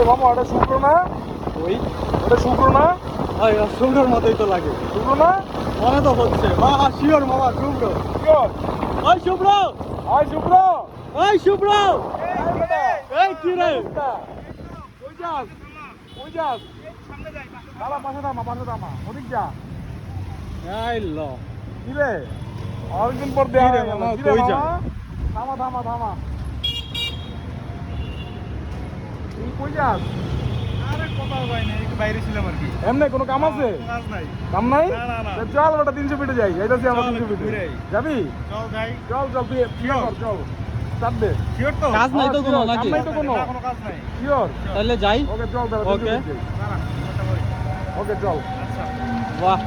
এই মামা ওটা শুক্র না? ওই ওটা শুক্র না? ওই শুভ্রর মতোই তো লাগে। শুক্র না? মনে তো হচ্ছে শিওর মামা শুভ্র। শিওর? ওই শুভ্র, আয় শুক্র। ওই শুভ্র, এই বেটা, এই কি রে? কই যাস? কই যাস? দাঁড়া, পাশে থামা ওদিক যা। এই ল কি রে, অনেকদিন পর দেখা কি রে হয়ে গেল। মামা, কি রে কই মামা? যাস? থামা তুই কই যাস? আরে কোথাও যাই না, একটু বাইরে ছিলাম আর কি। এমনি কোনো কাম আছে? কাজ নাই। কাম নাই? না। তা চল ওটা 300 ফিটে যাই। এইটাছি আমরা চল, 300 একটু ফিটে। ঘুরে আই। যাবি? চল যাই। চল তুই কর, চল। চাপ দে। শিওর তো? কাজ নাই তো কোনো কাম নাকি? নাই তো কোনো? না, কোনো কাজ নাই। শিওর? তাহলে যাই। ওকে চল তাহলে 300 ওকে। ফিট যাই। দাঁড়া, কথা বলি। ওকে চল। আচ্ছা। বাহ,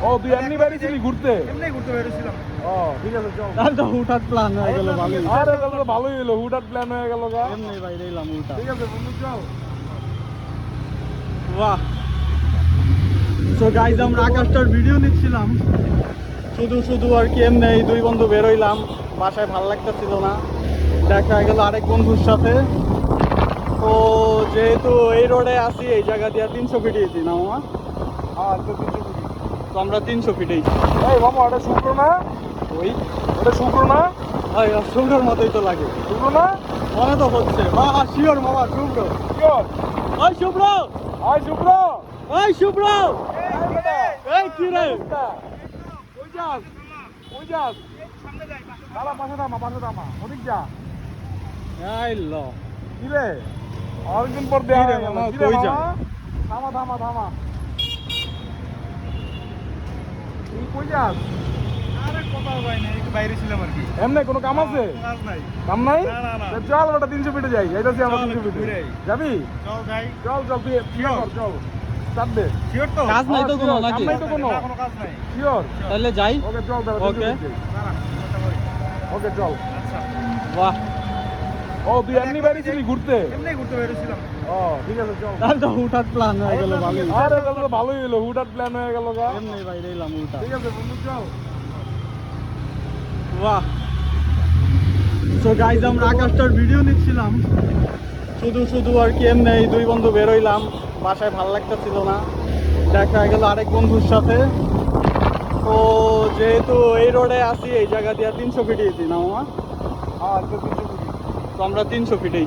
ও তুই এমনি বেরিয়েছিলি ঘুরতে? এমনি ঘুরতে বেরোছিলাম। ও ঠিক আছে চল। তাহলে তো হুঠাৎ প্ল্যান হয়ে গেল ভালোই। আরে তাহলে তো ভালোই হলো, হুটহাট প্ল্যান হয়ে গেল গা। এমনি বাইরে এলাম উল্টা। ঠিক আছে বন্ধু চল। বাহ, সো গাইজ আমরা আকাশটার ভিডিও নিচ্ছিলাম শুধু আর কি। এমনি এই দুই বন্ধু বেরোইলাম, বাসায় ভালো লাগতেছিল না, দেখা হয়ে গেল আরেক বন্ধুর সাথে। তো যেহেতু এই রোডে আসি, এই জায়গা দিয়ে 300 ফিট দিয়েছি না মামা? হ্যাঁ তো 300 ফিট। তো আমরা 300 ফিটেই। এই মামা ওটা শুক্র না? ওই ওটা শুক্র না? ওই শুভ্রর মতোই তো লাগে। শুক্র না? মনে তো হচ্ছে শিওর মামা শুভ্র। শিওর? ওই শুভ্র, আয় শুক্র। ওই শুভ্র, এই বেটা, এই কি রে? কই যাস? কই যাস? দাঁড়া, পাশে থামা ওদিক যা। এই ল কি রে, অনেকদিন পর দেখা কি রে হয়ে গেল। মামা, কি রে কই মামা? যাস? থামা তুই কই যাস? আরে কোথাও যাই না, একটু বাইরে ছিলাম আর কি। এমনি কোনো কাম আছে? কাজ নাই। কাম নাই? না। তা চল ওটা 300 ফিটে যাই। এইটাছি আমরা চল, 300 একটু ফিটে। ঘুরে আই। যাবি? চল যাই। চল তুই শিওর? কর, চল। চাপ দে। শিওর তো? কাজ নাই তো কোনো শিওর, নাকি? কাম নাই তো কোনো? না, কোনো কাজ নাই। শিওর? তাহলে যাই। ওকে চল তাহলে 300 ওকে। ফিট যাই। দাঁড়া, কথা বলি। ওকে চল। আচ্ছা। বাহ, ও তুই এমনি বেরিয়েছিলি ঘুরতে? এমনি ঘুরতে বেরোছিলাম। ও ঠিক আছে চল। তাহলে তো হুঠাৎ প্ল্যান হয়ে গেল ভালোই। আরে তাহলে তো ভালোই হলো, হুটহাট প্ল্যান হয়ে গেল গা। এমনি বাইরে এলাম উল্টা। ঠিক আছে বন্ধু চল। বাহ, সো গাইজ আমরা আকাশটার ভিডিও নিচ্ছিলাম শুধু আর কি। এমনি এই দুই বন্ধু বেরোইলাম, বাসায় ভালো লাগতেছিল না, দেখা হয়ে গেল আরেক বন্ধুর সাথে। তো যেহেতু এই রোডে আসি, এই জায়গা দিয়ে 300 ফিট দিয়েছি না মামা? হ্যাঁ তো 300 ফিট। তো আমরা 300 ফিটেই।